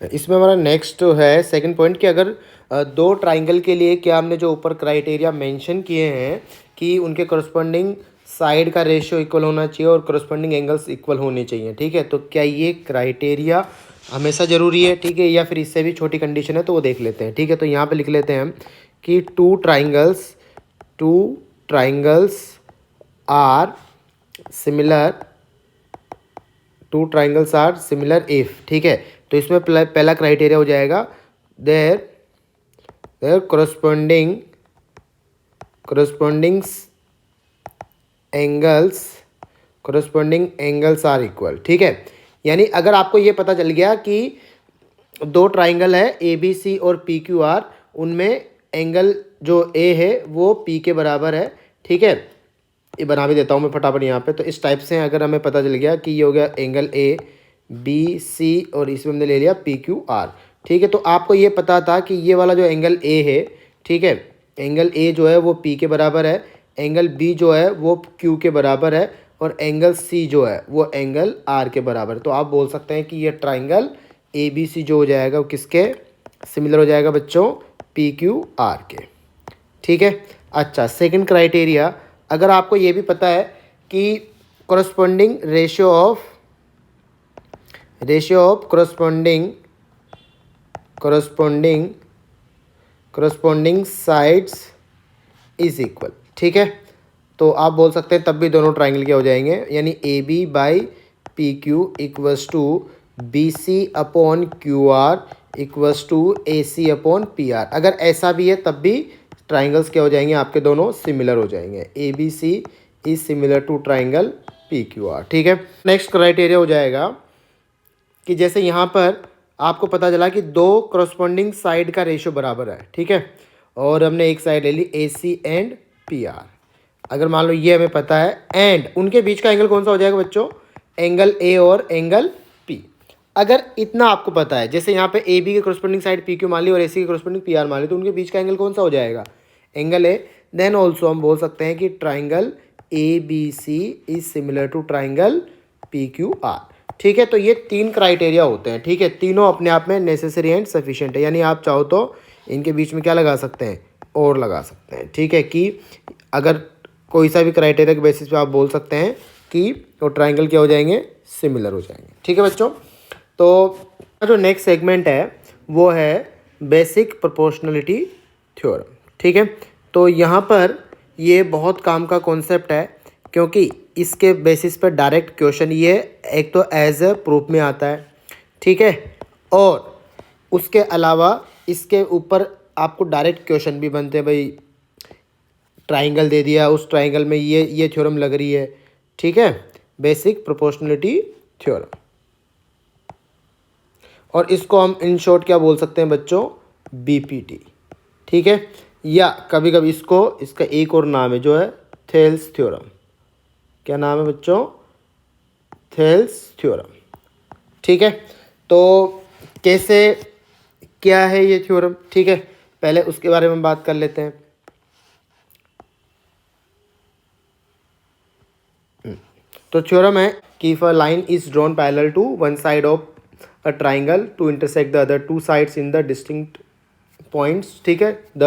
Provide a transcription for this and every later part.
इसमें हमारा नेक्स्ट है सेकंड पॉइंट कि अगर दो ट्राइंगल के लिए क्या हमने जो ऊपर क्राइटेरिया मेंशन किए हैं कि उनके करस्पॉन्डिंग साइड का रेशियो इक्वल होना चाहिए और करस्पॉन्डिंग एंगल्स इक्वल होने चाहिए, ठीक है। तो क्या ये क्राइटेरिया हमेशा ज़रूरी है, ठीक है, या फिर इससे भी छोटी कंडीशन है तो वो देख लेते हैं, ठीक है। तो यहाँ पे लिख लेते हैं हम कि two triangles are similar if, ठीक है। तो इसमें पहला क्राइटेरिया हो जाएगा their their corresponding angles are equal, ठीक है। यानी अगर आपको ये पता चल गया कि दो ट्राइंगल है ए बी सी और पी क्यू आर, उनमें एंगल जो ए है वो पी के बराबर है, ठीक है। ये बना भी देता हूँ मैं फटाफट यहाँ पे। तो इस टाइप से अगर हमें पता चल गया कि ये हो गया एंगल ए बी सी और इसमें हमने ले लिया पी क्यू आर, ठीक है। तो आपको ये पता था कि ये वाला जो एंगल ए है, ठीक है, एंगल ए जो है वो पी के बराबर है, एंगल बी जो है वो क्यू के बराबर है और एंगल सी जो है वो एंगल आर के बराबर है। तो आप बोल सकते हैं कि ये ट्राइंगल ए बी सी जो हो जाएगा वो किसके सिमिलर हो जाएगा बच्चों, पी क्यू आर के, ठीक है। अच्छा, सेकंड क्राइटेरिया, अगर आपको ये भी पता है कि corresponding ratio of corresponding sides is equal, ठीक है। तो आप बोल सकते हैं तब भी दोनों ट्राइंगल क्या हो जाएंगे, यानी A B by P Q equals to B C upon Q R equals to A C upon P R. अगर ऐसा भी है तब भी ट्राइंगल्स क्या हो जाएंगे आपके, दोनों सिमिलर हो जाएंगे। A B C is similar to triangle P Q R, ठीक है। नेक्स्ट क्राइटेरिया हो जाएगा कि जैसे यहाँ पर आपको पता चला कि दो करस्पॉन्डिंग साइड का रेशियो बराबर है, ठीक है, और हमने एक साइड ले ली ए सी एंड पी आर। अगर मान लो ये हमें पता है एंड उनके बीच का एंगल कौन सा हो जाएगा बच्चों, एंगल ए और एंगल पी। अगर इतना आपको पता है, जैसे यहाँ पे ए बी के करस्पॉन्डिंग साइड पी क्यू मान ली और ए सी के करस्पॉन्डिंग पी आर मान ली, तो उनके बीच का एंगल कौन सा हो जाएगा, एंगल ए। देन ऑल्सो हम बोल सकते हैं कि triangle A B C is similar to triangle P Q R, ठीक है। तो ये तीन क्राइटेरिया होते हैं, ठीक है, तीनों अपने आप में नेसेसरी एंड सफिशिएंट है। यानी आप चाहो तो इनके बीच में क्या लगा सकते हैं, और लगा सकते हैं, ठीक है, कि अगर कोई सा भी क्राइटेरिया के बेसिस पे आप बोल सकते हैं कि वो ट्राइंगल क्या हो जाएंगे, सिमिलर हो जाएंगे, ठीक है बच्चों। तो जो नेक्स्ट सेगमेंट है वो है बेसिक प्रोपोर्शनलिटी थ्योरम, ठीक है। तो यहाँ पर ये बहुत काम का कॉन्सेप्ट है क्योंकि इसके बेसिस पर डायरेक्ट क्वेश्चन ये एक तो एज ए प्रूफ में आता है, ठीक है, और उसके अलावा इसके ऊपर आपको डायरेक्ट क्वेश्चन भी बनते हैं। भाई ट्राइंगल दे दिया, उस ट्राइंगल में ये थ्योरम लग रही है, ठीक है, बेसिक प्रोपोर्शनलिटी थ्योरम। और इसको हम इन शॉर्ट क्या बोल सकते हैं बच्चों, बीपीटी, ठीक है, या कभी कभी इसका एक और नाम है जो है थेल्स थ्योरम। क्या नाम है बच्चों, थेल्स थ्योरम, ठीक है। तो कैसे क्या है ये थ्योरम, ठीक है, पहले उसके बारे में बात कर लेते हैं। तो थ्योरम है कि if a line is drawn parallel to one side of a triangle to intersect the other two sides in the distinct points, ठीक है, the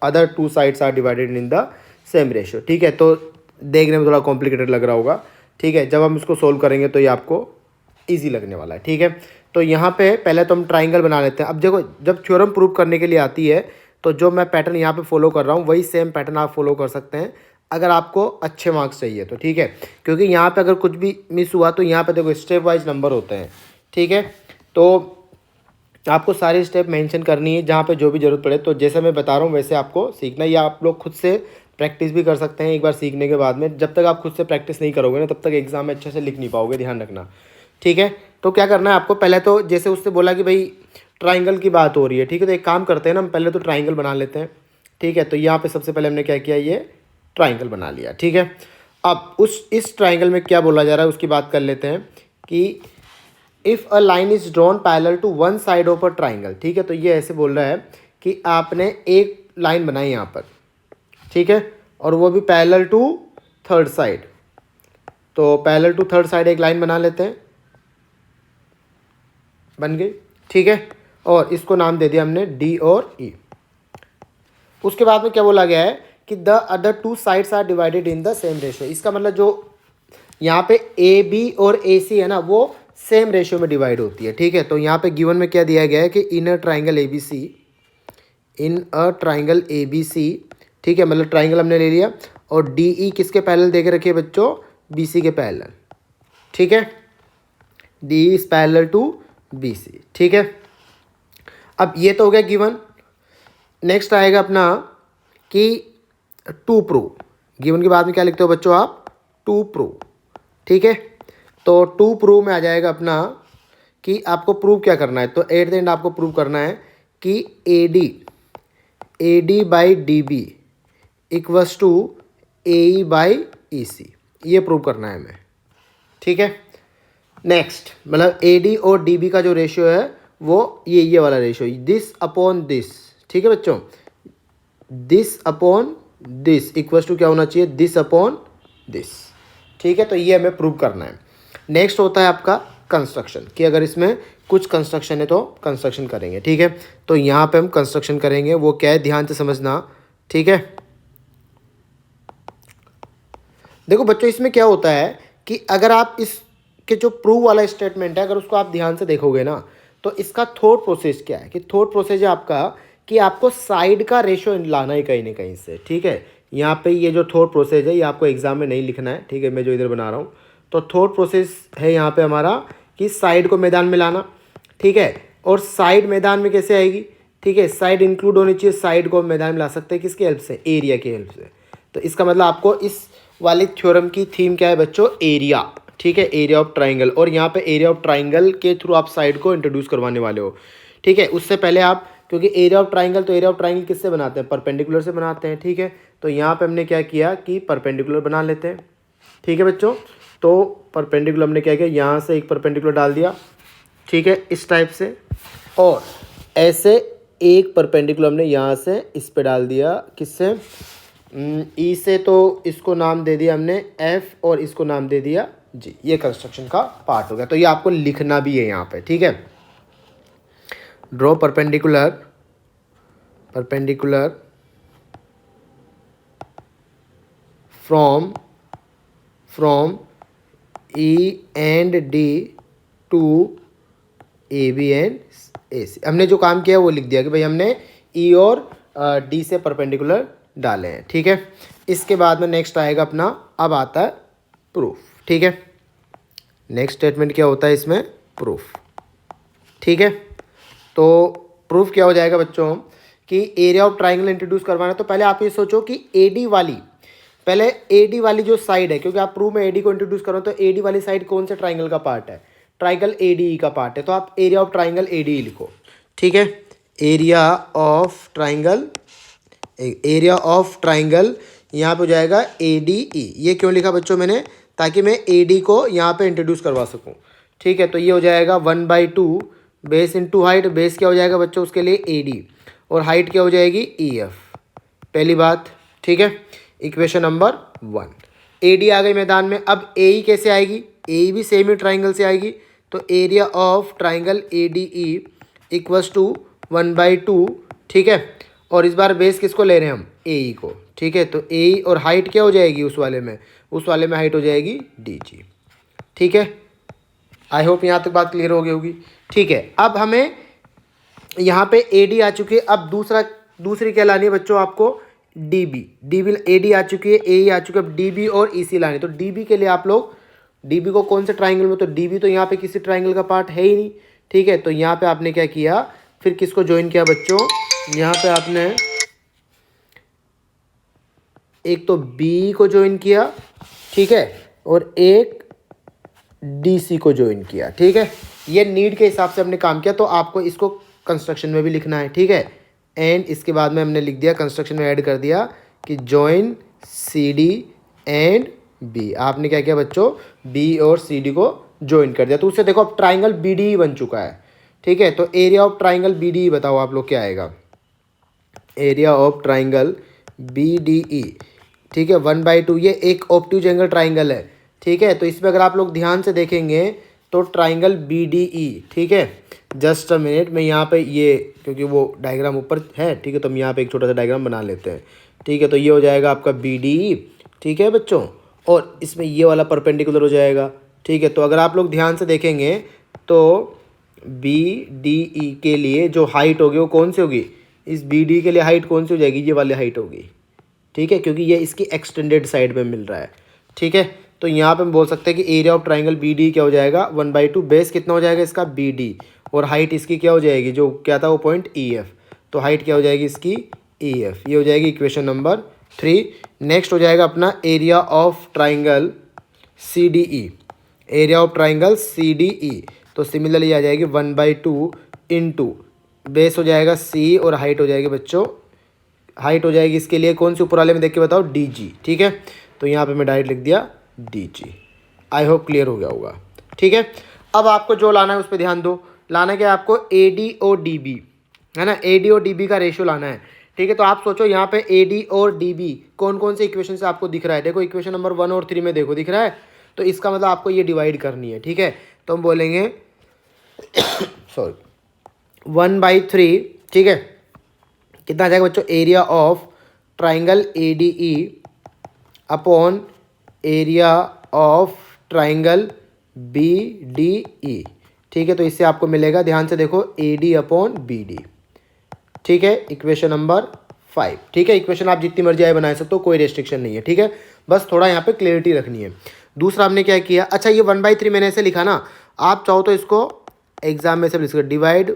other two sides are divided in the same ratio, ठीक है। तो देखने में थोड़ा complicated लग रहा होगा, ठीक है, जब हम इसको सोल्व करेंगे तो ये आपको ईजी लगने वाला है, ठीक है। तो यहाँ पे पहले तो हम ट्राइंगल बना लेते हैं। अब देखो, जब थ्योरम प्रूव करने के लिए आती है तो जो मैं पैटर्न यहाँ पे फॉलो कर रहा हूँ वही सेम पैटर्न आप फॉलो कर सकते हैं अगर आपको अच्छे मार्क्स चाहिए तो, ठीक है। क्योंकि यहाँ पे अगर कुछ भी मिस हुआ तो यहाँ पे देखो स्टेप वाइज नंबर होते हैं, ठीक है। तो आपको सारी स्टेप मेंशन करनी है जहाँ पे जो भी ज़रूरत पड़े। तो जैसे मैं बता रहा हूँ वैसे आपको सीखना है, या आप लोग खुद से प्रैक्टिस भी कर सकते हैं एक बार सीखने के बाद में। जब तक आप खुद से प्रैक्टिस नहीं करोगे ना तब तक एग्जाम में अच्छे से लिख नहीं पाओगे, ध्यान रखना, ठीक है। तो क्या करना है आपको, पहले तो जैसे उससे बोला कि भाई ट्राइंगल की बात हो रही है, ठीक है, तो एक काम करते हैं ना, हम पहले तो ट्राइंगल बना लेते हैं, ठीक है। तो यहाँ पे सबसे पहले हमने क्या किया, ये ट्राइंगल बना लिया, ठीक है। अब इस ट्राइंगल में क्या बोला जा रहा है उसकी बात कर लेते हैं कि if a line is drawn parallel to one side of a triangle, ठीक है। तो ये ऐसे बोल रहा है कि आपने एक लाइन बनाई यहाँ पर, ठीक है, और वो भी पैरेलल टू थर्ड साइड। तो पैरेलल टू थर्ड साइड एक लाइन बना लेते हैं, बन गई। ठीक है, और इसको नाम दे दिया हमने डी और ई। उसके बाद में क्या बोला गया है कि the other two sides are divided in the same ratio. इसका मतलब जो यहाँ पे ए बी और ए सी है ना, वो सेम रेशियो में डिवाइड होती है। ठीक है, तो यहाँ पे गिवन में क्या दिया गया है कि in a triangle A B C, in a triangle A B C, ठीक है, मतलब ट्राइंगल हमने ले लिया, और डी ई किसके पैरेलल दे के रखिए बच्चों, बी सी के पैरेलल। ठीक है, D is parallel to B C. ठीक है, अब ये तो हो गया गिवन। नेक्स्ट आएगा अपना कि टू प्रूव। गिवन के बाद में क्या लिखते हो बच्चों आप, टू प्रूव। ठीक है, तो टू प्रूव में आ जाएगा अपना कि आपको प्रूव क्या करना है। तो एट द एंड आपको प्रूव करना है कि A D by D B equals to A E by E C, ये प्रूव करना है हमें। ठीक है, नेक्स्ट मतलब ए डी और डी बी का जो रेशियो है वो ये वाला रेशियो, दिस अपॉन दिस। ठीक है बच्चों, this upon this equals to क्या होना चाहिए, दिस अपॉन दिस। ठीक है, तो ये हमें प्रूव करना है। नेक्स्ट होता है आपका कंस्ट्रक्शन, कि अगर इसमें कुछ कंस्ट्रक्शन है तो कंस्ट्रक्शन करेंगे। ठीक है, तो यहाँ पे हम कंस्ट्रक्शन करेंगे, वो क्या है ध्यान से समझना। ठीक है, देखो बच्चों इसमें क्या होता है कि अगर आप इसके जो प्रूव वाला स्टेटमेंट है, अगर उसको आप ध्यान से देखोगे ना, तो इसका थॉट प्रोसेस क्या है, कि थॉट प्रोसेस है आपका कि आपको साइड का रेशियो लाना है कहीं ना कहीं से। ठीक है, यहाँ पे ये जो थॉट प्रोसेस है ये आपको एग्जाम में नहीं लिखना है। ठीक है, मैं जो इधर बना रहा हूँ, तो थॉट प्रोसेस है यहाँ पे हमारा कि साइड को मैदान में लाना। ठीक है, और साइड मैदान में कैसे आएगी, ठीक है, साइड इंक्लूड होनी चाहिए, साइड को मैदान में ला सकते हैं किसकी हेल्प से, एरिया की हेल्प से। तो इसका मतलब आपको इस वाली थ्योरम की थीम क्या है बच्चों, एरिया। ठीक है, एरिया ऑफ ट्राइंगल, और यहाँ पे एरिया ऑफ ट्राइंगल के थ्रू आप साइड को इंट्रोड्यूस करवाने वाले हो। ठीक है, उससे पहले आप, क्योंकि एरिया ऑफ ट्राइंगल, तो एरिया ऑफ ट्राइंगल किससे बनाते हैं, परपेंडिकुलर से बनाते हैं। ठीक है, तो यहाँ पे हमने क्या किया कि परपेंडिकुलर बना लेते हैं। ठीक है बच्चों, तो परपेंडिकुलर हमने क्या किया, यहाँ से एक परपेंडिकुलर डाल दिया। ठीक है, इस टाइप से, और ऐसे एक परपेंडिकुलर हमने यहाँ से इस पे डाल दिया, किससे, ई से, तो इसको नाम दे दिया हमने एफ, और इसको नाम दे दिया जी। ये कंस्ट्रक्शन का पार्ट हो गया, तो ये आपको लिखना भी है यहाँ पे। ठीक है, draw perpendicular from E and D to A B and A C. हमने जो काम किया वो लिख दिया कि भाई हमने ई और डी से परपेंडिकुलर डाले हैं। ठीक है, इसके बाद में नेक्स्ट आएगा अपना, अब आता है प्रूफ। ठीक है, नेक्स्ट स्टेटमेंट क्या होता है इसमें, प्रूफ। ठीक है, तो प्रूफ क्या हो जाएगा बच्चों कि एरिया ऑफ ट्राइंगल इंट्रोड्यूस करवाना है। तो पहले आप ये सोचो कि एडी वाली जो साइड है, क्योंकि आप प्रूफ में एडी को इंट्रोड्यूस करो, तो एडी वाली साइड कौन से ट्राइंगल का पार्ट है, ट्राइंगल एडी का पार्ट है। तो आप एरिया ऑफ ट्राइंगल एडी लिखो। ठीक है, एरिया ऑफ ट्राइंगल यहाँ पे हो जाएगा ए डी ई। ये क्यों लिखा बच्चों मैंने, ताकि मैं ए डी को यहाँ पे इंट्रोड्यूस करवा सकूँ। ठीक है, तो ये हो जाएगा 1/2 बेस इंटू हाइट। बेस क्या हो जाएगा बच्चों उसके लिए ए डी, और हाइट क्या हो जाएगी ई एफ, पहली बात। ठीक है, इक्वेशन नंबर 1, ए डी आ गई मैदान में। अब ए ई कैसे आएगी, ए ई भी सेम ही ट्राइंगल से आएगी। तो area of triangle A D E equals to 1/2। ठीक है, और इस बार बेस किसको ले रहे हैं हम, ए ई को। ठीक है, तो ए ई और हाइट क्या हो जाएगी उस वाले में हाइट हो जाएगी डी जी। ठीक है, आई होप यहाँ तक बात क्लियर हो गई होगी। ठीक है, अब हमें यहाँ पे ए डी आ चुकी है। अब दूसरी क्या लानी है बच्चों आपको, डी बी। ए डी आ चुकी है, ए ई आ चुकी है, अब डी बी और ई सी लानी। तो डी बी के लिए आप लोग, डी बी को कौन से ट्राइंगल में, तो डी बी तो यहाँ पे किसी ट्राइंगल का पार्ट है ही नहीं। ठीक है, तो यहाँ पे आपने क्या किया, फिर किसको ज्वाइन किया बच्चों, यहाँ पे आपने एक तो बी को ज्वाइन किया। ठीक है, और एक डी सी को ज्वाइन किया। ठीक है, ये नीड के हिसाब से हमने काम किया, तो आपको इसको कंस्ट्रक्शन में भी लिखना है। ठीक है, एंड इसके बाद में हमने लिख दिया, कंस्ट्रक्शन में ऐड कर दिया कि join C D and B. आपने क्या किया बच्चों, बी और सी डी को ज्वाइन कर दिया, तो उससे देखो अब ट्राइंगल बी डी बन चुका है। ठीक है, तो area of triangle B D बताओ आप लोग क्या आएगा, area of triangle B D E. ठीक है, 1/2, ये एक ऑब्ट्यूज एंगल ट्राइंगल है। ठीक है, तो इसमें अगर आप लोग ध्यान से देखेंगे तो ट्राइंगल बी डी ई, ठीक है, जस्ट अ मिनट, मैं यहाँ पे ये क्योंकि वो डायग्राम ऊपर है, ठीक है, तो हम यहाँ पे एक छोटा सा डायग्राम बना लेते हैं, ठीक है। तो ये हो जाएगा आपका बी डी ई, ठीक है बच्चों, और इसमें ये वाला परपेंडिकुलर हो जाएगा, ठीक है। तो अगर आप लोग ध्यान से देखेंगे तो बी डी ई के लिए जो हाइट होगी वो कौन सी होगी, इस बी डी के लिए हाइट कौन सी हो जाएगी, ये वाली हाइट होगी, ठीक है, क्योंकि ये इसकी एक्सटेंडेड साइड में मिल रहा है, ठीक है। तो यहाँ पे हम बोल सकते हैं कि area of triangle B D क्या हो जाएगा 1/2, बेस कितना हो जाएगा इसका बी डी, और हाइट इसकी क्या हो जाएगी, जो क्या था वो पॉइंट ई एफ, तो हाइट क्या हो जाएगी इसकी ई एफ, ये हो जाएगी इक्वेशन नंबर 3। नेक्स्ट हो जाएगा अपना area of triangle C D E, area of triangle C D E, तो सिमिलरली आ जाएगी 1/2 इंटू बेस हो जाएगा सी, और हाइट हो जाएगी बच्चों, हाइट हो जाएगी इसके लिए कौन सी ऊपर वाले में देख के बताओ, डी जी, ठीक है। तो यहाँ पे मैं डायरेक्ट लिख दिया D G. I hope clear हो गया होगा, ठीक है। अब आपको जो लाना है उस पर ध्यान दो, लाना क्या है आपको ए डी और डी बी, है ना, ए डी और डी बी का रेशियो लाना है, ठीक है। तो आप सोचो यहाँ पे ए डी और डी बी कौन कौन से इक्वेशन से आपको दिख रहा है, देखो इक्वेशन नंबर 1 और 3 में देखो दिख रहा है, तो इसका मतलब आपको ये डिवाइड करनी है, ठीक है। तो हम बोलेंगे सॉरी 1/3, ठीक है, कितना आ जाएगा बच्चों, area of triangle A D E upon area of triangle B D E, ठीक है। तो इससे आपको मिलेगा, ध्यान से देखो, A D upon B D, ठीक है, इक्वेशन नंबर 5, ठीक है। इक्वेशन आप जितनी मर्जी आए बना सकते हो, कोई रेस्ट्रिक्शन नहीं है, ठीक है, बस थोड़ा यहाँ पे क्लियरिटी रखनी है। दूसरा हमने क्या किया, अच्छा ये 1/3 मैंने ऐसे लिखा ना, आप चाहो तो इसको एग्जाम में से लिख सकते, डिवाइड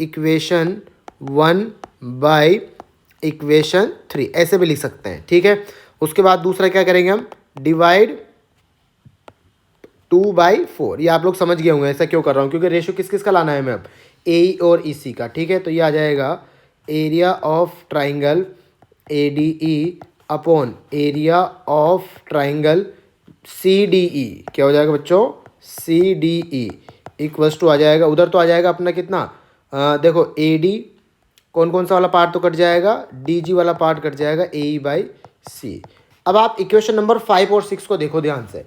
इक्वेशन 1 बाई इक्वेशन 3 ऐसे भी लिख सकते हैं, ठीक है। उसके बाद दूसरा क्या करेंगे हम, डिवाइड 2/4, ये आप लोग समझ गए होंगे ऐसा क्यों कर रहा हूँ, क्योंकि रेशियो किस किस का लाना है मैं अब, ए और ई सी का, ठीक है। तो ये आ जाएगा area of triangle A D E upon area of triangle C D E, क्या हो जाएगा बच्चों, C D E equals to आ जाएगा, उधर तो आ जाएगा अपना कितना, देखो ए डी कौन कौन सा वाला पार्ट तो कट जाएगा, डी जी वाला पार्ट कट जाएगा, ए ई बाई सी। अब आप इक्वेशन नंबर 5 और 6 को देखो ध्यान से,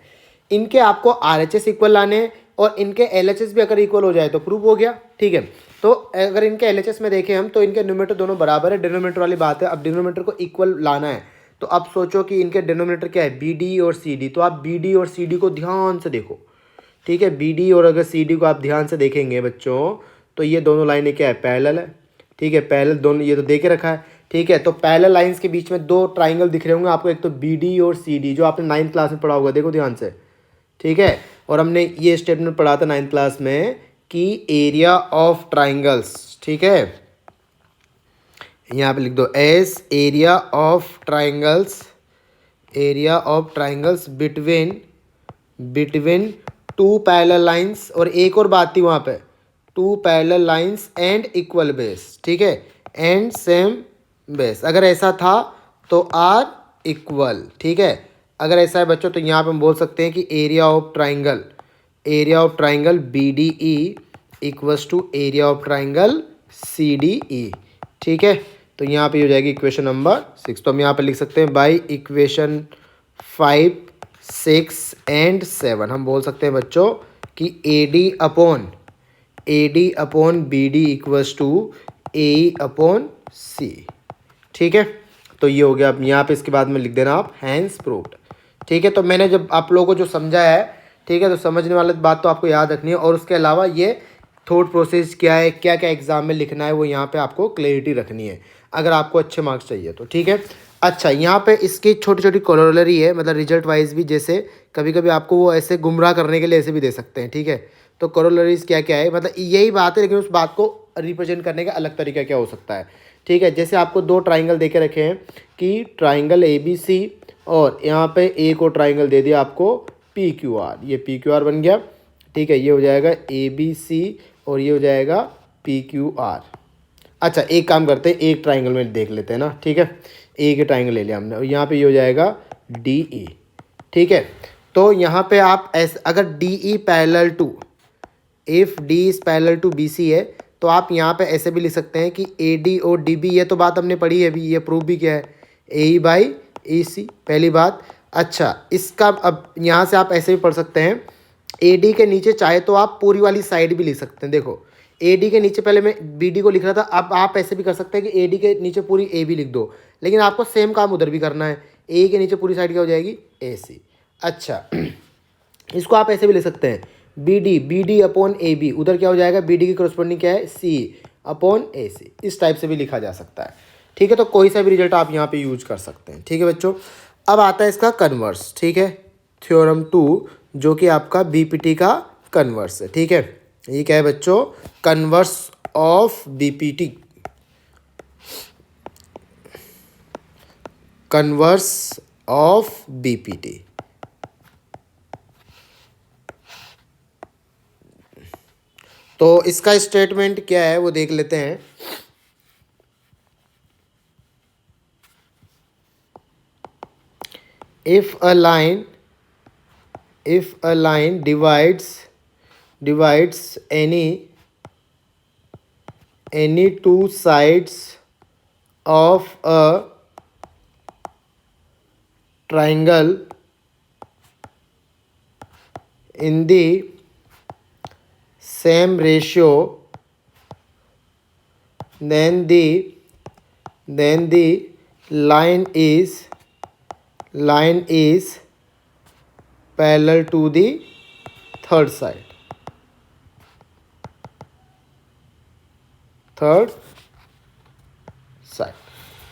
इनके आपको आर एच एस इक्वल लाने और इनके एल एच एस भी अगर इक्वल हो जाए तो प्रूव हो गया, ठीक है। तो अगर इनके एल एच एस में देखें हम तो इनके न्यूमरेटर दोनों बराबर है, डिनोमिनेटर वाली बात है, अब डिनोमिनेटर को इक्वल लाना है, तो अब सोचो कि इनके डिनोमिनेटर क्या है, बी डी और सी डी, तो आप बी डी और सी डी को ध्यान से देखो, ठीक है। बी डी और अगर सी डी को आप ध्यान से देखेंगे बच्चों, तो ये दोनों लाइनें क्या है, पैरेलल है, ठीक है, पैरेलल दोनों, ये तो दे के रखा है, ठीक है। तो पैरेलल लाइंस के बीच में दो ट्राइंगल दिख रहे होंगे आपको, एक तो बी डी और सी डी, जो आपने 9th क्लास में पढ़ा होगा, देखो ध्यान से, ठीक है। और हमने ये स्टेटमेंट पढ़ा था 9th क्लास में कि एरिया ऑफ ट्राइंगल्स, ठीक है, यहाँ पे लिख दो S, area of triangles, area of triangles between two parallel lines, और एक और बात थी वहाँ पे, two parallel lines and equal base, ठीक है, एंड सेम बेस, अगर ऐसा था तो आर इक्वल, ठीक है। अगर ऐसा है बच्चों तो यहाँ पे हम बोल सकते हैं कि area of triangle B D E equals to area of triangle C D E, ठीक है। तो यहाँ पे हो जाएगी इक्वेशन नंबर 6, तो हम यहाँ पे लिख सकते हैं बाई इक्वेशन 5, 6 एंड 7 हम बोल सकते हैं बच्चों कि A D upon B D equals to A upon C, ठीक है। तो ये हो गया, अब यहाँ पे इसके बाद में लिख देना आप हैंस प्रूव्ड, ठीक है। तो मैंने जब आप लोगों को जो समझा है, ठीक है, तो समझने वाली बात तो आपको याद रखनी है, और उसके अलावा ये थॉट प्रोसेस क्या है, क्या क्या एग्जाम में लिखना है, वो यहाँ पे आपको क्लैरिटी रखनी है अगर आपको अच्छे मार्क्स चाहिए तो, ठीक है। अच्छा, यहाँ पे इसकी छोटी छोटी कोरोलरी है, मतलब रिजल्ट वाइज भी, जैसे कभी कभी आपको वो ऐसे गुमराह करने के लिए ऐसे भी दे सकते हैं, ठीक है। तो कोरोलरीज क्या क्या है, मतलब यही बात है, लेकिन उस बात को रिप्रेजेंट करने का अलग तरीका क्या हो सकता है, ठीक है। जैसे आपको दो ट्राइंगल दे के रखे हैं कि ट्राइंगल ए बी सी, और यहाँ पे एक और ट्राइंगल दे दिया आपको पी क्यू आर, ये पी क्यू आर बन गया, ठीक है। ये हो जाएगा ए बी सी और ये हो जाएगा पी क्यू आर। अच्छा, एक काम करते हैं, एक ट्राइंगल में देख लेते हैं ना, ठीक है, एक ही ट्राइंगल ले लिया हमने, और यहाँ पे ये हो जाएगा डी ई, ठीक है। तो यहाँ पे आप ऐसे, अगर D E parallel to, if D is parallel to B C है, तो आप यहाँ पे ऐसे भी लिख सकते हैं कि ए डी और डी बी, ये तो बात हमने पढ़ी है अभी, ये प्रूफ भी क्या है, ए ई बाई ई सी, पहली बात। अच्छा, इसका अब यहाँ से आप ऐसे भी पढ़ सकते हैं, ए डी के नीचे चाहे तो आप पूरी वाली साइड भी लिख सकते हैं, देखो ए डी के नीचे पहले मैं बी डी को लिख रहा था, अब आप ऐसे भी कर सकते हैं कि ए डी के नीचे पूरी ए बी लिख दो, लेकिन आपको सेम काम उधर भी करना है। ए के नीचे पूरी साइड क्या हो जाएगी, ए सी। अच्छा इसको आप ऐसे भी ले सकते हैं, B D upon A B, उधर क्या हो जाएगा, बी डी की करस्पॉन्डिंग क्या है, सी अपॉन ए सी। इस टाइप से भी लिखा जा सकता है। ठीक है, तो कोई सा भी रिजल्ट आप यहाँ पे यूज कर सकते हैं। ठीक है बच्चों, अब आता है इसका कन्वर्स। ठीक है, थ्योरम 2 जो कि आपका बीपीटी का कन्वर्स है। ठीक है, ये क्या है बच्चों, converse of BPT, converse of BPT. तो इसका स्टेटमेंट क्या है वो देख लेते हैं। if a line divides any two sides of a triangle in the same ratio, then the line is parallel to the third side।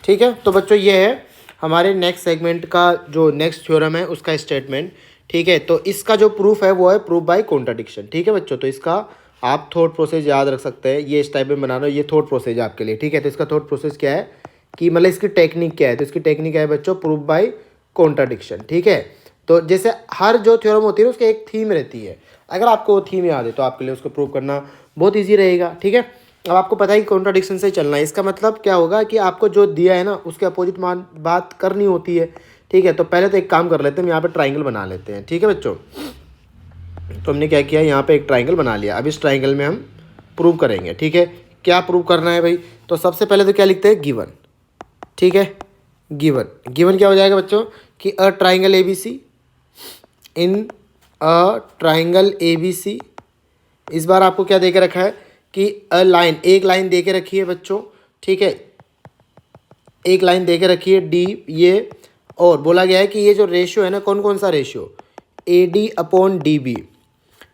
ठीक है, तो बच्चों ये है हमारे नेक्स्ट सेगमेंट का जो नेक्स्ट थ्योरम है उसका स्टेटमेंट। ठीक है, तो इसका जो प्रूफ है वो है प्रूफ बाय कॉन्ट्राडिक्शन। ठीक है बच्चों, तो इसका आप थॉट प्रोसेस याद रख सकते हैं, ये इस टाइप में बना रहा हूँ, ये थॉट प्रोसेस है आपके लिए। ठीक है, तो इसका थॉट प्रोसेस क्या है कि मतलब इसकी टेक्निक क्या है, तो इसकी टेक्निक क्या है बच्चों, प्रूफ बाय कॉन्ट्राडिक्शन। ठीक है, तो जैसे हर जो थ्योरम होती है उसकी एक थीम रहती है, अगर आपको वो थीम याद है तो आपके लिए उसको प्रूव करना बहुत ईजी रहेगा। ठीक है, अब आपको पता है कि कॉन्ट्राडिक्शन से चलना है, इसका मतलब क्या होगा कि आपको जो दिया है ना उसके अपोजिट बात करनी होती है। ठीक है, तो पहले तो एक काम कर लेते हैं, हम यहाँ पे ट्राइंगल बना लेते हैं। ठीक है बच्चों, तो हमने क्या किया, यहाँ पे एक ट्राइंगल बना लिया। अब इस ट्राइंगल में हम प्रूव करेंगे। ठीक है, क्या प्रूव करना है भाई, तो सबसे पहले तो क्या लिखते हैं, गिवन। ठीक है, गिवन क्या हो जाएगा बच्चों कि a triangle A B C, in a triangle A B C, इस बार आपको क्या दे के रखा है कि अ लाइन, एक लाइन दे के रखी है बच्चों। ठीक है, एक लाइन दे के रखी है डी, ये, और बोला गया है कि ये जो रेशियो है ना, कौन कौन सा ratio, A D upon D B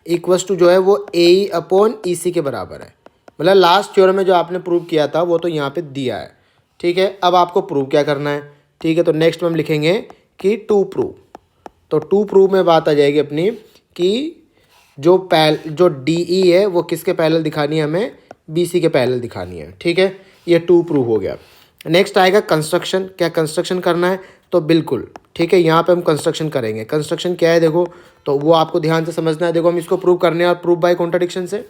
equals to जो है वो ए ई अपॉन ई सी के बराबर है। मतलब लास्ट थ्योरम में जो आपने प्रूव किया था वो तो यहाँ पे दिया है। ठीक है, अब आपको प्रूव क्या करना है। ठीक है, तो नेक्स्ट में हम लिखेंगे कि टू प्रूव, तो टू प्रूव में बात आ जाएगी अपनी कि जो डी ई है वो किसके पैरेलल दिखानी है, हमें बी सी के पैरेलल दिखानी है। ठीक है, ये टू प्रूव हो गया। नेक्स्ट आएगा कंस्ट्रक्शन, क्या कंस्ट्रक्शन करना है, तो बिल्कुल ठीक है, यहाँ पे हम कंस्ट्रक्शन करेंगे। कंस्ट्रक्शन क्या है देखो, तो वो आपको ध्यान से समझना है। देखो हम इसको प्रूव करने और प्रूव बाय कॉन्ट्राडिक्शन से,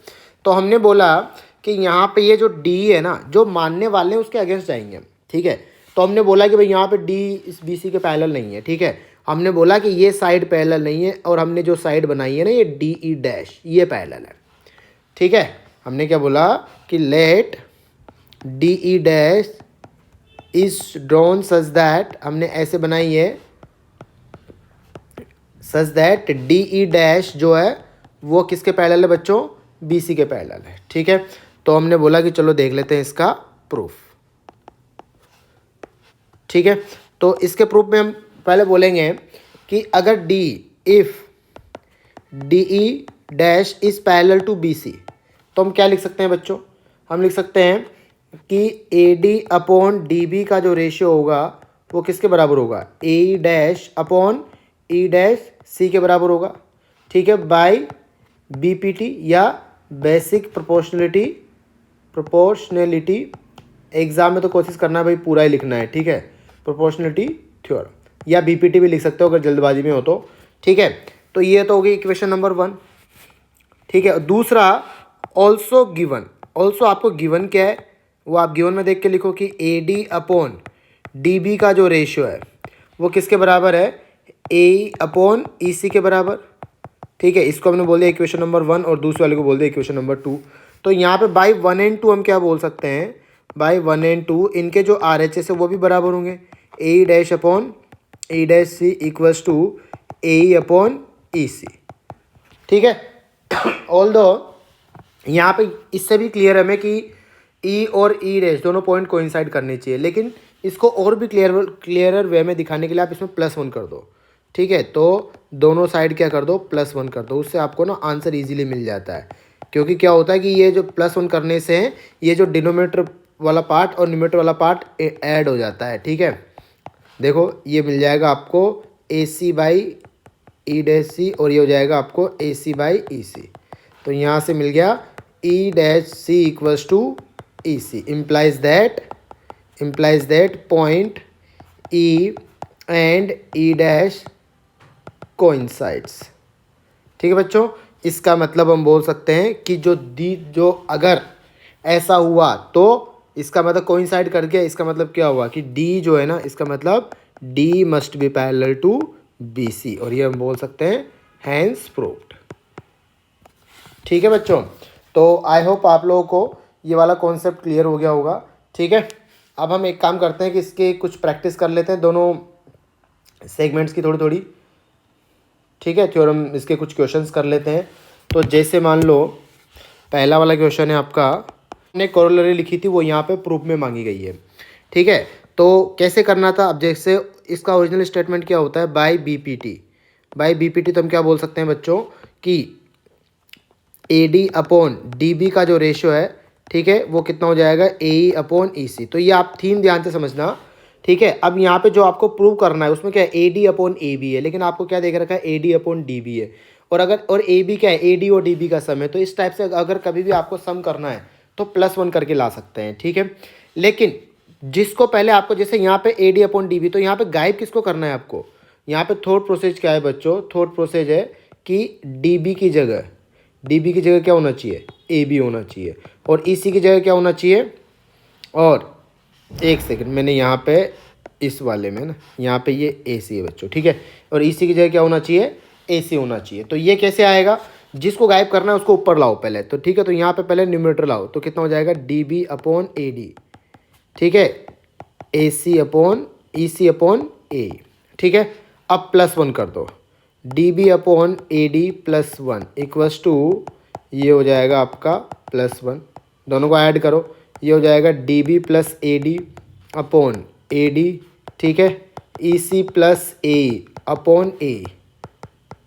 तो हमने बोला कि यहाँ पे ये जो डी है ना, जो मानने वाले हैं उसके अगेंस्ट जाएंगे। ठीक है, तो हमने बोला कि भाई यहाँ पे डी इस बी सी के पैरेलल नहीं है। ठीक है, हमने बोला कि ये साइड पैरेलल नहीं है, और हमने जो साइड बनाई है ना ये डी ई डैश, ये पैरेलल है। ठीक है, हमने क्या बोला कि let D E dash is drawn such that, हमने ऐसे बनाई है such that D E dash जो है वो किसके पैरेलल है बच्चों, बी सी के पैरेलल है। ठीक है, तो हमने बोला कि चलो देख लेते हैं इसका प्रूफ। ठीक है, तो इसके प्रूफ में हम पहले बोलेंगे कि अगर D, if D E dash is parallel to B C, तो हम क्या लिख सकते हैं बच्चों, हम लिख सकते हैं कि A D upon D B का जो रेशियो होगा वो किसके बराबर होगा, A dash upon E dash C के बराबर होगा। ठीक है, बाय बी पी टी या बेसिक प्रोपोर्शनलिटी। एग्जाम में तो कोशिश करना है भाई पूरा ही लिखना है। ठीक है, प्रोपोर्शनलिटी थ्योरम, या बीपीटी भी लिख सकते हो अगर जल्दबाजी में हो तो। ठीक है, तो ये तो होगी इक्वेशन नंबर 1। ठीक है, दूसरा ऑल्सो गिवन, ऑल्सो आपको गिवन क्या है वो आप गिवन में देख के लिखो कि A D upon D B का जो रेशियो है वो किसके बराबर है, ए अपॉन ई सी के बराबर। ठीक है, इसको हमने बोल दिया इक्वेशन नंबर 1 और दूसरे वाले को बोल दिया इक्वेशन नंबर 2। तो यहाँ पे बाई 1 एंड 2 हम क्या बोल सकते हैं, बाई 1 एंड 2 इनके जो आर एच एस है वो भी बराबर होंगे, A dash upon E dash C equals to A upon E C. ठीक है, ऑल्दो यहाँ पे इससे भी क्लियर है हमें कि ई और ई डैश दोनों पॉइंट कोइंसाइड करने चाहिए, लेकिन इसको और भी क्लियरर वे में दिखाने के लिए आप इसमें +1 कर दो। ठीक है, तो दोनों साइड क्या कर दो, +1 कर दो। उससे आपको ना आंसर इजीली मिल जाता है, क्योंकि क्या होता है कि ये जो +1 करने से ये जो डिनोमिनेटर वाला पार्ट और न्यूमरेटर वाला पार्ट ऐड हो जाता है। ठीक है, देखो ये मिल जाएगा आपको AC बाई ई डैश सी, और ये हो जाएगा आपको AC बाई ई सी। तो यहाँ से मिल गया E dash C equals to E C, implies that point E and E dash coincides। ठीक है बच्चों, इसका मतलब हम बोल सकते हैं कि जो अगर ऐसा हुआ तो इसका मतलब कोइंसाइड कर गया। इसका मतलब क्या हुआ कि D जो है ना, इसका मतलब D must be parallel to BC, और ये हम बोल सकते हैं हैंस प्रूव्ड। ठीक है बच्चों, तो आई होप आप लोगों को ये वाला कॉन्सेप्ट क्लियर हो गया होगा। ठीक है, अब हम एक काम करते हैं कि इसके कुछ प्रैक्टिस कर लेते हैं दोनों सेगमेंट्स की थोड़ी थोड़ी। ठीक है, थ्योरम इसके कुछ क्वेश्चंस कर लेते हैं। तो जैसे मान लो पहला वाला क्वेश्चन है आपका, ने कोरोलरी लिखी थी वो यहाँ पे प्रूफ में मांगी गई है। ठीक है, तो कैसे करना था, अब जैसे इसका ओरिजिनल स्टेटमेंट क्या होता है, बाय बीपीटी। तो हम क्या बोल सकते हैं बच्चों कि AD अपॉन DB का जो रेशियो है, ठीक है, वो कितना हो जाएगा, AE अपॉन EC। तो ये आप थीम ध्यान से समझना। ठीक है, अब यहाँ पे जो आपको प्रूव करना है उसमें क्या है, AD अपॉन AB है, लेकिन आपको क्या देख रखा है, AD अपॉन DB है। और AB क्या है, AD और DB का सम है। तो इस टाइप से अगर कभी भी आपको सम करना है तो +1 करके ला सकते हैं। ठीक है, लेकिन जिसको पहले आपको, जैसे यहाँ पे AD अपॉन DB, तो यहाँ पे गायब किसको करना है आपको, यहाँ पे थॉट प्रोसेस क्या है बच्चों, थॉट प्रोसेस है कि DB की जगह क्या होना चाहिए, AB होना चाहिए, और EC की जगह क्या होना चाहिए। और एक सेकंड, मैंने यहाँ पे इस वाले में ना, यहाँ पे ये AC है बच्चों। ठीक है, और EC की जगह क्या होना चाहिए, AC होना चाहिए। तो ये कैसे आएगा, जिसको गायब करना है उसको ऊपर लाओ पहले। तो ठीक है, तो यहाँ पे पहले न्यूमरेटर लाओ, तो कितना हो जाएगा, DB अपॉन AD। ठीक है, AC upon EC upon A। ठीक है, अब +1 कर दो, DB upon AD +1 equals to, ये हो जाएगा आपका +1, दोनों को ऐड करो, ये हो जाएगा DB plus AD upon AD। ठीक है, EC plus AE upon A।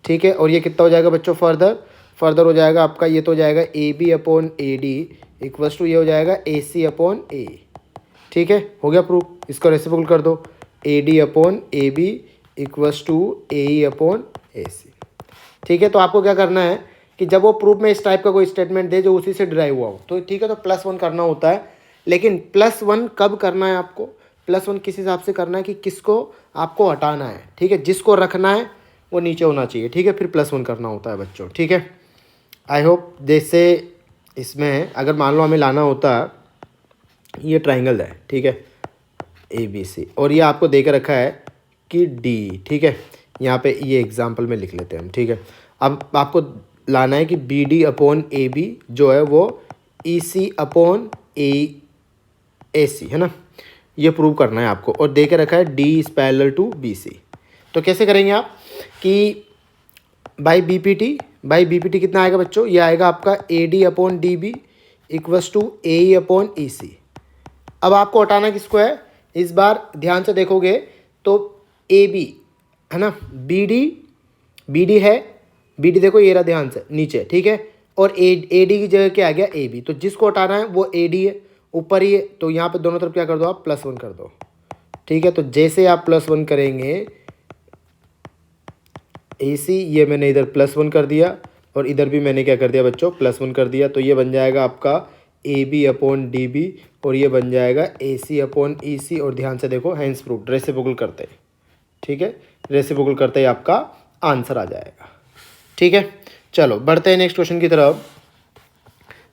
ठीक है, और ये कितना हो जाएगा बच्चों, फर्दर हो जाएगा आपका, ये तो हो जाएगा AB upon AD equals to, ये हो जाएगा AC अपॉन A। ठीक है, हो गया प्रूफ, इसको रेसिप्रोकल कर दो, AD upon AB equals to AE upon AC। ठीक है, तो आपको क्या करना है कि जब वो प्रूफ में इस टाइप का कोई स्टेटमेंट दे जो उसी से डिराइव हुआ हो, तो ठीक है, तो +1 करना होता है। लेकिन +1 कब करना है आपको, +1 किस हिसाब से करना है कि किसको आपको हटाना है। ठीक है, जिसको रखना है वो नीचे होना चाहिए। ठीक है, फिर +1 करना होता है बच्चों। ठीक है, आई होप, जैसे इसमें अगर मान लो हमें लाना होता, ये ट्राइंगल है, ठीक है, ABC, और ये आपको दे के रखा है कि D। ठीक है, यहाँ पे ये एग्जाम्पल में लिख लेते हैं हम। ठीक है, अब आपको लाना है कि BD अपॉन AB जो है वो EC अपॉन AC है ना, ये प्रूव करना है आपको, और दे के रखा है D is parallel to BC। तो कैसे करेंगे आप कि बाई बीपीटी कितना आएगा बच्चों, ये आएगा आपका AD upon DB equals to AE upon EC। अब आपको हटाना किसको है, इस बार ध्यान से देखोगे तो AB है ना, BD है, BD देखो ये रहा ध्यान से नीचे। ठीक है, और AD की जगह क्या आ गया, AB। तो जिसको हटाना है वो AD है, ऊपर ही है, तो यहाँ पे दोनों तरफ क्या कर दो आप, +1 कर दो। ठीक है, तो जैसे आप +1 करेंगे AC, ये मैंने इधर +1 कर दिया, और इधर भी मैंने क्या कर दिया बच्चों, +1 कर दिया। तो ये बन जाएगा आपका AB अपॉन DB, और ये बन जाएगा AC अपॉन EC। और ध्यान से देखो, हैंस प्रूव्ड, रेसिप्रोकल करते हैं। ठीक है, रेसिप्रोकल करते ही आपका आंसर आ जाएगा। ठीक है, चलो बढ़ते हैं नेक्स्ट क्वेश्चन की तरफ।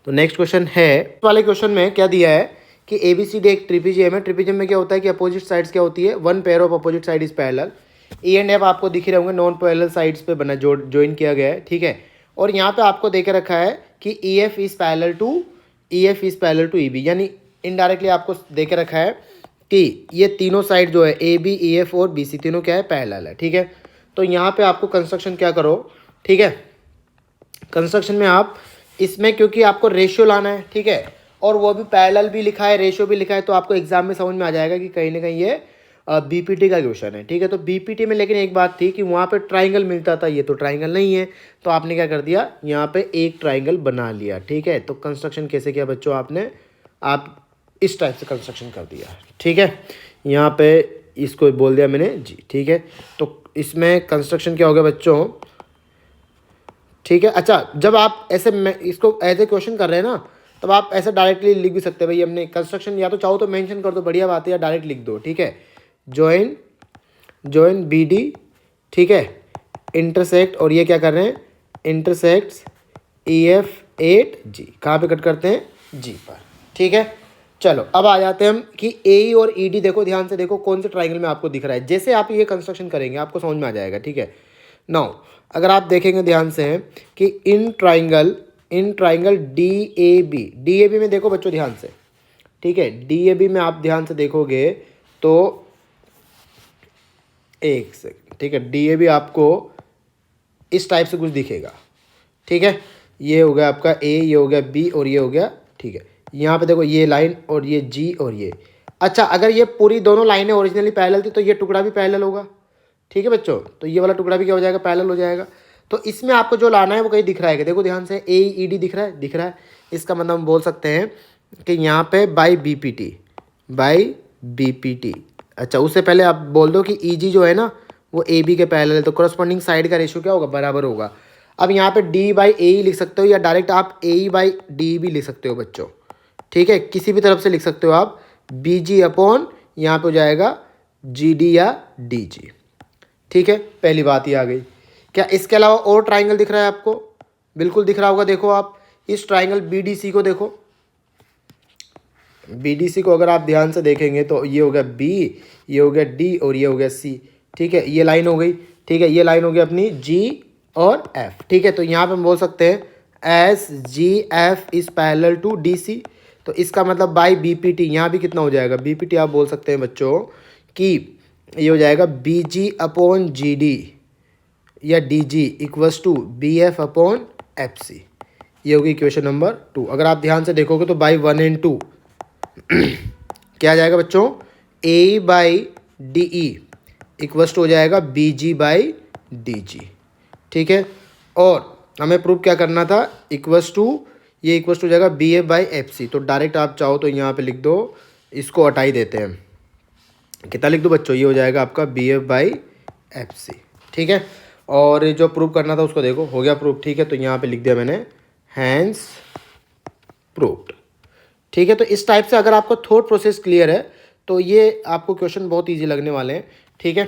तो नेक्स्ट क्वेश्चन है, वाले क्वेश्चन में क्या दिया है कि ABCD एक ट्रिपीजियम है। ट्रिपीजियम में क्या होता है कि अपोजिट साइड्स क्या होती है, one pair of opposite side is parallel. E and F आपको दिख रहे होंगे, नॉन पैरेलल साइड्स पे बना ज्वाइन किया गया है। ठीक है, और यहाँ पे आपको देके रखा है कि EF is parallel to EB, यानी इनडायरेक्टली आपको देके रखा है कि ये तीनों साइड जो है AB, EF और BC तीनों क्या है, पैरेलल है। ठीक है, तो यहाँ पे आपको कंस्ट्रक्शन क्या करो, ठीक है, कंस्ट्रक्शन में आप इसमें क्योंकि आपको रेशियो लाना है, ठीक है, और वो भी पैरेलल भी लिखा है, रेशियो भी लिखा है, तो आपको एग्जाम में समझ में आ जाएगा कि कहीं ना कहीं ये बीपीटी का क्वेश्चन है, ठीक है। तो बीपीटी में लेकिन एक बात थी कि वहाँ पे ट्राइंगल मिलता था, ये तो ट्राइंगल नहीं है, तो आपने क्या कर दिया, यहाँ पे एक ट्राइंगल बना लिया, ठीक है। तो कंस्ट्रक्शन कैसे किया बच्चों आपने, आप इस टाइप से कंस्ट्रक्शन कर दिया, ठीक है। यहाँ पे इसको बोल दिया मैंने जी, ठीक है। तो इसमें कंस्ट्रक्शन क्या हो गया बच्चों, ठीक है। अच्छा, जब आप ऐसे इसको एज ए क्वेश्चन कर रहे हैं ना, तब आप ऐसे डायरेक्टली लिख भी सकते हैं, भाई हमने कंस्ट्रक्शन, या तो चाहो तो मेंशन कर दो, बढ़िया बात है, या डायरेक्ट लिख दो, ठीक है। जॉइन बी डी, ठीक है, इंटरसेक्ट, और ये क्या कर रहे हैं, इंटरसेक्ट्स EF8G, कहाँ पे कट करते हैं, जी पर, ठीक है। चलो अब आ जाते हैं हम कि AE और ED, देखो ध्यान से देखो कौन से ट्राइंगल में आपको दिख रहा है, जैसे आप ये कंस्ट्रक्शन करेंगे आपको समझ में आ जाएगा, ठीक है। नाउ अगर आप देखेंगे ध्यान से कि इन ट्राइंगल DAB में देखो बच्चों ध्यान से, ठीक है, DAB में आप ध्यान से देखोगे तो एक सेकंड, ठीक है, DAB आपको इस टाइप से कुछ दिखेगा, ठीक है। ये हो गया आपका A, ये हो गया B और ये हो गया, ठीक है। यहाँ पे देखो ये लाइन और ये G और ये, अच्छा अगर ये पूरी दोनों लाइनें ओरिजिनली पैरेलल थी तो ये टुकड़ा भी पैरेलल होगा, ठीक है बच्चों। तो ये वाला टुकड़ा भी क्या हो जाएगा, पैरेलल हो जाएगा। तो इसमें आपको जो लाना है वो कहीं दिख रहा है, देखो ध्यान से AED दिख रहा है, इसका मतलब हम बोल सकते हैं कि यहाँ पे बाई BPT। अच्छा, उससे पहले आप बोल दो कि EG जो है ना वो AB के पैरेलल है, तो करस्पॉन्डिंग साइड का रेशियो क्या होगा, बराबर होगा। अब यहाँ पे D/AE लिख सकते हो, या डायरेक्ट आप AE/DE भी लिख सकते हो बच्चों, ठीक है, किसी भी तरफ से लिख सकते हो आप। BG अपॉन यहाँ पे हो जाएगा GD या DG, ठीक है। पहली बात ये आ गई। क्या इसके अलावा और ट्राइंगल दिख रहा है आपको, बिल्कुल दिख रहा होगा। देखो आप इस ट्राइंगल BDC को देखो, BDC को अगर आप ध्यान से देखेंगे तो ये हो गया B, ये हो गया D और ये हो गया C, ठीक है। ये लाइन हो गई, ठीक है, ये लाइन हो गई अपनी G और F, ठीक है। तो यहाँ पे हम बोल सकते हैं SGF is parallel to DC, तो इसका मतलब बाई BPT, यहाँ भी कितना हो जाएगा BPT, आप बोल सकते हैं बच्चों कि ये हो जाएगा BG अपॉन GD या DG equals to BF upon FC। ये होगी इक्वेशन नंबर 2। अगर आप ध्यान से देखोगे तो बाई 1 and 2 क्या आ जाएगा बच्चों, AE/DE इक्वल्स टू हो जाएगा BG/DG, ठीक है। और हमें प्रूव क्या करना था, इक्वल्स टू, ये इक्वल्स टू हो जाएगा BF/FC। तो डायरेक्ट आप चाहो तो यहाँ पे लिख दो, इसको हटा ही देते हैं, कितना लिख दो बच्चों, ये हो जाएगा आपका BF/FC, ठीक है। और जो प्रूव करना था उसको देखो, हो गया प्रूव, ठीक है। तो यहाँ पे लिख दिया मैंने हैंस प्रूव्ड, ठीक है। तो इस टाइप से अगर आपको थॉट प्रोसेस क्लियर है तो ये आपको क्वेश्चन बहुत इजी लगने वाले हैं, ठीक है।